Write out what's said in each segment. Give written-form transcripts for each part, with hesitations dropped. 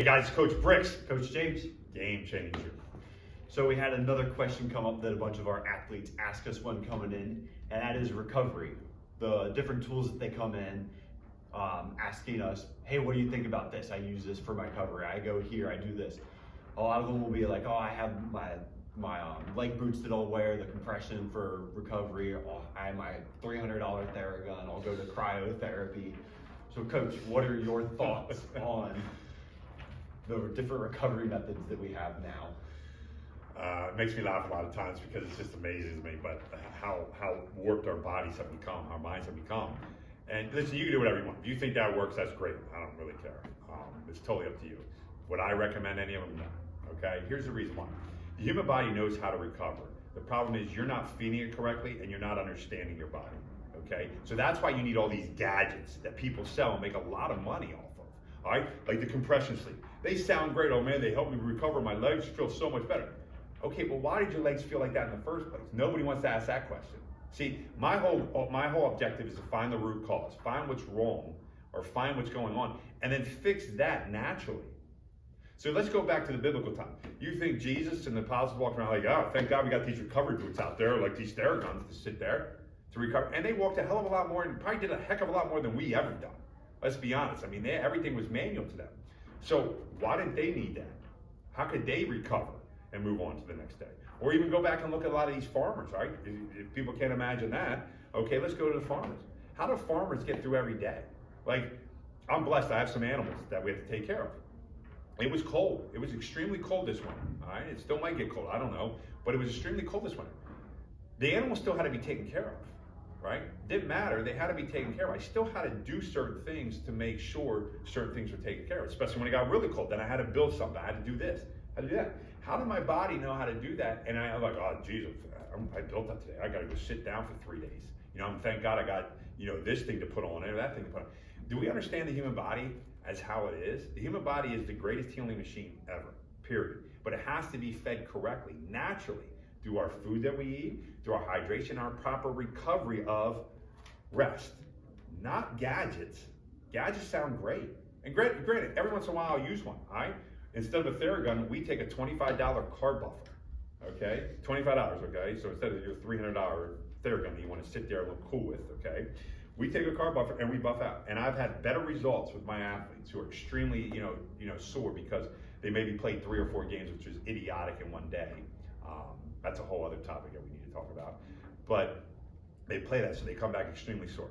Hey guys, Coach Bricks, Coach James, game changer. So we had another question come up that a bunch of our athletes ask us when coming in, and that is recovery. The different tools that they come in asking us, hey, what do you think about this? I use this for my recovery. I go here, I do this. A lot of them will be like, oh, I have my leg boots that I'll wear, the compression for recovery. Oh, I have my $300 Theragun. I'll go to cryotherapy. So Coach, what are your thoughts on the different recovery methods that we have now? It makes me laugh a lot of times because it just amazes me, but how warped our bodies have become, our minds have become. And listen, you can do whatever you want. If you think that works, that's great. I don't really care. It's totally up to you. Would I recommend any of them? No. Okay, here's the reason why. The human body knows how to recover. The problem is you're not feeding it correctly and you're not understanding your body. Okay, so that's why you need all these gadgets that people sell and make a lot of money off of. All right, like the compression sleeve. They sound great. Oh man, they help me recover. My legs feel so much better. Okay, well, why did your legs feel like that in the first place? Nobody wants to ask that question. See, my whole objective is to find the root cause, find what's wrong, or find what's going on, and then fix that naturally. So let's go back to the biblical time. You think Jesus and the apostles walked around like, oh, thank God we got these recovery boots out there, like these Theraguns to sit there to recover. And they walked a hell of a lot more and probably did a heck of a lot more than we ever done. Let's be honest. I mean, everything was manual to them. So why didn't they need that? How could they recover and move on to the next day? Or even go back and look at a lot of these farmers, right? If people can't imagine that, okay, let's go to the farmers. How do farmers get through every day? Like, I'm blessed, I have some animals that we have to take care of. It was cold. It was extremely cold this winter, all right? It still might get cold, I don't know, but it was extremely cold this winter. The animals still had to be taken care of, right? Didn't matter, they had to be taken care of. I still had to do certain things to make sure certain things were taken care of, especially when it got really cold. Then I had to build something, I had to do this, I had to do that. How did my body know how to do that? And I'm like, oh, Jesus, I built that today. I got to go sit down for 3 days. You know, thank God I got, this thing to put on or that thing to put on. Do we understand the human body as how it is? The human body is the greatest healing machine ever, period. But it has to be fed correctly, naturally, through our food that we eat, through our hydration, our proper recovery of rest, not gadgets. Gadgets sound great. And granted, every once in a while I'll use one, all right? Instead of a Theragun, we take a $25 carb buffer, okay? $25, okay? So instead of your $300 Theragun that you want to sit there and look cool with, okay? We take a carb buffer and we buff out. And I've had better results with my athletes who are extremely, sore because they maybe played 3 or 4 games, which is idiotic in one day. That's a whole other topic that we need to talk about. But they play that, so they come back extremely sore.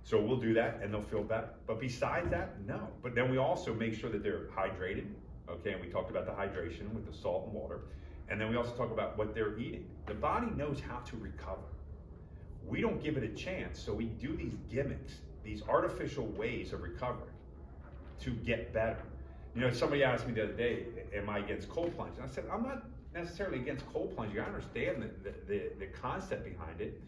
So we'll do that and they'll feel better. But besides that, no. But then we also make sure that they're hydrated. Okay, and we talked about the hydration with the salt and water. And then we also talk about what they're eating. The body knows how to recover. We don't give it a chance, so we do these gimmicks, these artificial ways of recovering to get better. Somebody asked me the other day, am I against cold plunge? And I said, I'm not necessarily against cold plunging. I understand the concept behind it,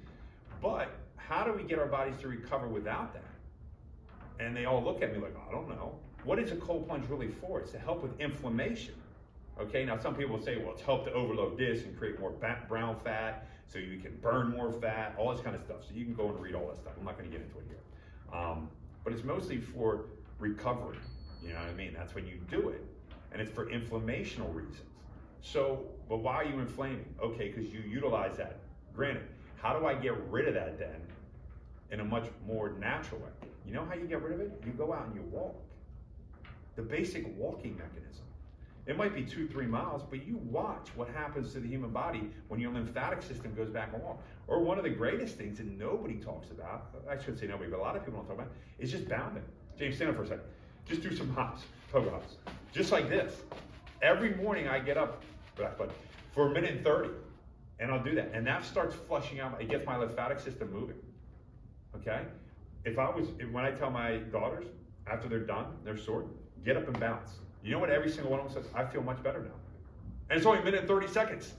but how do we get our bodies to recover without that? And they all look at me like, I don't know. What is a cold plunge really for? It's to help with inflammation. Okay, now some people will say, well, it's helped to overload this and create more brown fat so you can burn more fat, all this kind of stuff. So you can go and read all that stuff. I'm not going to get into it here. But it's mostly for recovery. You know what I mean? That's when you do it. And it's for inflammational reasons. So, but why are you inflaming? Okay, because you utilize that. Granted, how do I get rid of that then in a much more natural way? You know how you get rid of it? You go out and you walk. The basic walking mechanism. It might be 2-3 miles, but you watch what happens to the human body when your lymphatic system goes back along. Or one of the greatest things that nobody talks about, I shouldn't say nobody, but a lot of people don't talk about, is just bounding. James, stand up for a second. Just do some hops, pogo hops. Just like this. Every morning I get up for 1:30, and I'll do that. And that starts flushing out, it gets my lymphatic system moving. Okay? When I tell my daughters, after they're done, they're sore, get up and bounce. You know what every single one of them says? I feel much better now. And it's only 1:30.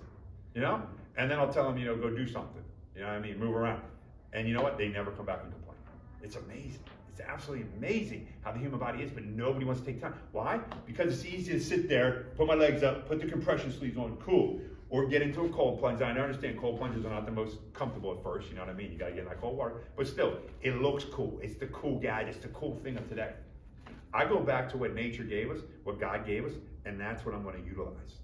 And then I'll tell them, go do something. You know what I mean? Move around. And you know what? They never come back and complain. It's amazing. It's absolutely amazing how the human body is, but nobody wants to take time. Why? Because it's easy to sit there, put my legs up, put the compression sleeves on, cool. Or get into a cold plunge. I understand cold plunges are not the most comfortable at first, you know what I mean? You gotta get in that cold water. But still, it looks cool. It's the cool gadget. It's the cool thing of today. I go back to what nature gave us, what God gave us, and that's what I'm going to utilize.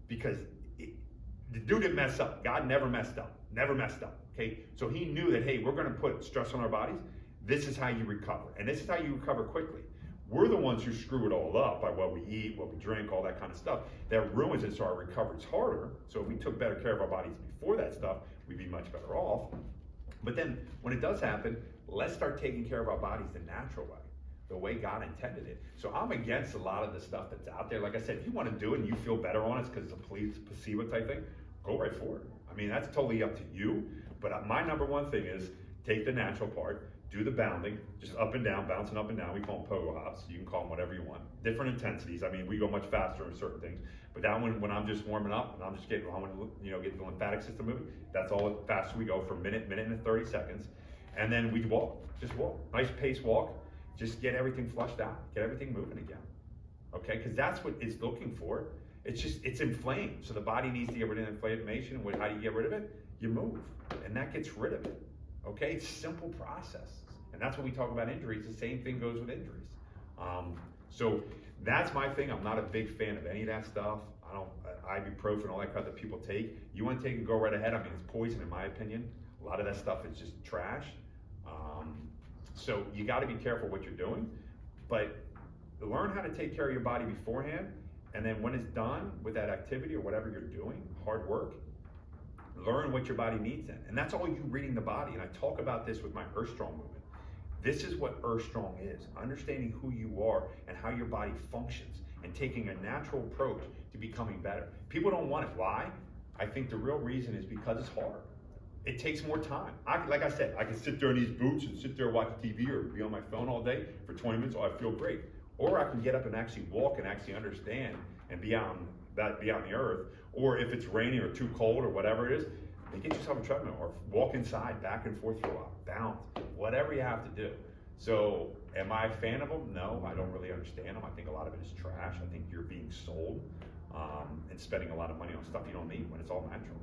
Because the dude didn't mess up. God never messed up. Never messed up. Okay? So he knew that, hey, we're going to put stress on our bodies. This is how you recover. And this is how you recover quickly. We're the ones who screw it all up by what we eat, what we drink, all that kind of stuff. That ruins it, so our recovery's harder. So if we took better care of our bodies before that stuff, we'd be much better off. But then when it does happen, let's start taking care of our bodies the natural way, the way God intended it. So I'm against a lot of the stuff that's out there. Like I said, if you want to do it and you feel better on it because it's a placebo type thing, go right for it. I mean, that's totally up to you. But my number one thing is take the natural part, do the bounding, just up and down, bouncing up and down. We call them pogo hops. You can call them whatever you want. Different intensities. I mean, we go much faster in certain things. But that when I'm just warming up and I'm just getting, get the lymphatic system moving, that's all faster we go for a minute and 30 seconds. And then we walk, just walk. Nice pace walk. Just get everything flushed out, get everything moving again. Okay, because that's what it's looking for. It's inflamed. So the body needs to get rid of inflammation. And how do you get rid of it? You move, and that gets rid of it. Okay, it's simple process. And that's when we talk about injuries. The same thing goes with injuries. So that's my thing. I'm not a big fan of any of that stuff. I don't, ibuprofen, all that crap that people take. You want to take it, go right ahead. I mean, it's poison in my opinion. A lot of that stuff is just trash. So you got to be careful what you're doing, but learn how to take care of your body beforehand. And then when it's done with that activity or whatever you're doing, hard work, learn what your body needs then. And that's all you reading the body. And I talk about this with my Earth Strong movement. This is what Earth Strong is, understanding who you are and how your body functions and taking a natural approach to becoming better. People don't want it. Why? I think the real reason is because it's hard. It takes more time. Like I said, I can sit there in these boots and sit there and watch TV or be on my phone all day for 20 minutes. Oh, I feel great. Or I can get up and actually walk and actually understand and be on the earth. Or if it's raining or too cold or whatever it is, then get yourself a treadmill or walk inside back and forth for a while, bounce, whatever you have to do. So am I a fan of them? No, I don't really understand them. I think a lot of it is trash. I think you're being sold and spending a lot of money on stuff you don't need when it's all natural.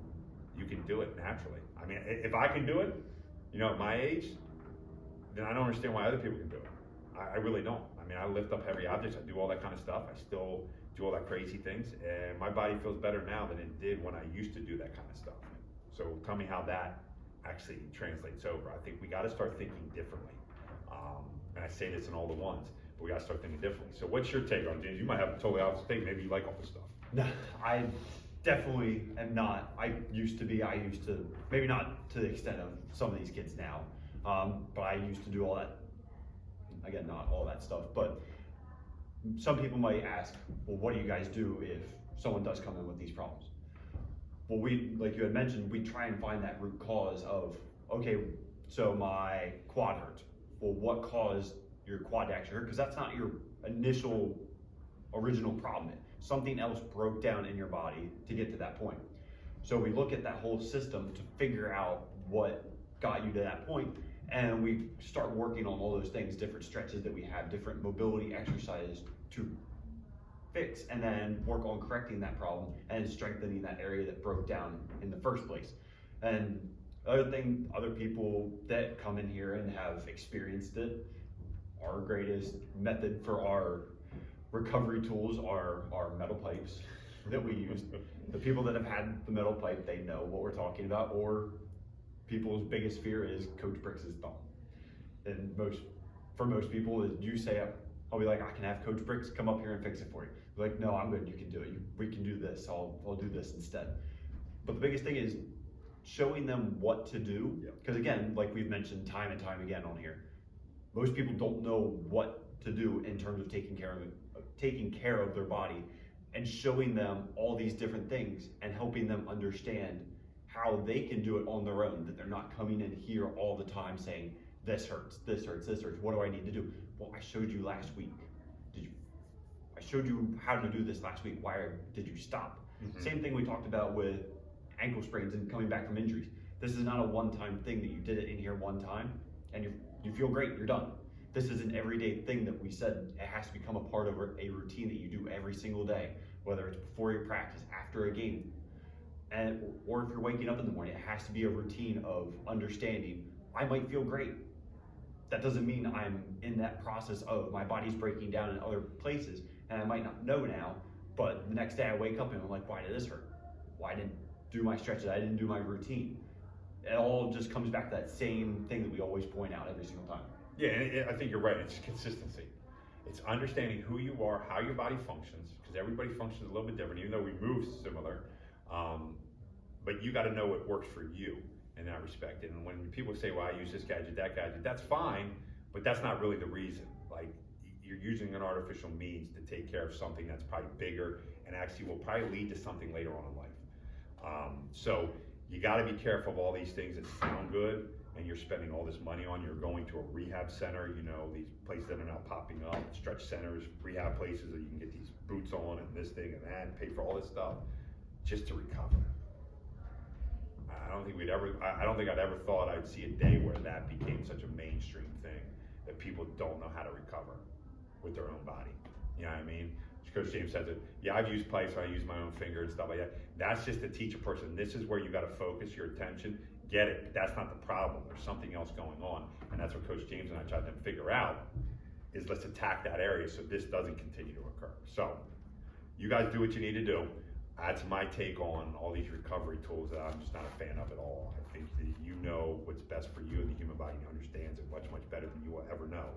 You can do it naturally. I mean, if I can do it, at my age, then I don't understand why other people can do it. I really don't. I mean, I lift up heavy objects. I do all that kind of stuff. I still do all that crazy things. And my body feels better now than it did when I used to do that kind of stuff. So tell me how that actually translates over. I think we got to start thinking differently. And I say this in all the ones, but we got to start thinking differently. So what's your take on it, James? You might have a totally opposite take. Maybe you like all this stuff. No, I definitely am not. I used to, maybe not to the extent of some of these kids now, but I used to do all that. Again, not all that stuff, but some people might ask, well, what do you guys do if someone does come in with these problems? Well, like you had mentioned, we try and find that root cause of, okay, so my quad hurts. Well, what caused your quad to actually hurt? Because that's not your original problem. Something else broke down in your body to get to that point. So we look at that whole system to figure out what got you to that point, and we start working on all those things, different stretches that we have, different mobility exercises to fix, and then work on correcting that problem and strengthening that area that broke down in the first place. And other people that come in here and have experienced it, our greatest method for our recovery tools are our metal pipes that we use. The people that have had the metal pipe, they know what we're talking about, or people's biggest fear is Coach Bricks' thumb. And for most people, you say, I'll be like, I can have Coach Bricks come up here and fix it for you. You're like, no, I'm good, you can do it. We can do this, I'll do this instead. But the biggest thing is showing them what to do. Because again, like we've mentioned time and time again on here, most people don't know what to do in terms of taking care of their body, and showing them all these different things and helping them understand how they can do it on their own, that they're not coming in here all the time saying, this hurts, this hurts, this hurts, what do I need to do? Well, I showed you last week. I showed you how to do this last week. Why did you stop? Mm-hmm. Same thing we talked about with ankle sprains and coming back from injuries. This is not a one-time thing that you did it in here one time and you feel great, you're done. This is an everyday thing that we said it has to become a part of a routine that you do every single day, whether it's before your practice, after a game, or if you're waking up in the morning. It has to be a routine of understanding, I might feel great, that doesn't mean I'm in that process of my body's breaking down in other places, and I might not know now, but the next day I wake up and I'm like, why did this hurt? Why didn't do my stretches? I didn't do my routine. It all just comes back to that same thing that we always point out every single time. Yeah, and I think you're right. It's consistency. It's understanding who you are, how your body functions, because everybody functions a little bit different, even though we move similar. But you got to know what works for you in that respect. And when people say, well, I use this gadget, that gadget, that's fine, but that's not really the reason. Like, you're using an artificial means to take care of something that's probably bigger and actually will probably lead to something later on in life. So you got to be careful of all these things that sound good and you're spending all this money on. You're going to a rehab center, you know, these places that are now popping up, stretch centers, rehab places that you can get these boots on and this thing and that, and pay for all this stuff just to recover. I don't think I'd ever thought I'd see a day where that became such a mainstream thing, that people don't know how to recover with their own body. You know what I mean? Coach James says it. Yeah, I've used pipes, I use my own finger and stuff like that. That's just to teach a person, this is where you got to focus your attention. Get it, but that's not the problem. There's something else going on, and that's what Coach James and I tried to figure out, is let's attack that area so this doesn't continue to occur. So you guys do what you need to do. That's my take on all these recovery tools that I'm just not a fan of at all. I think that you know what's best for you, and the human body understands it much, much better than you will ever know.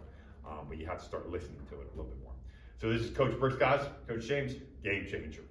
But you have to start listening to it a little bit more. So this is Coach Brooks, guys. Coach James. Game changer.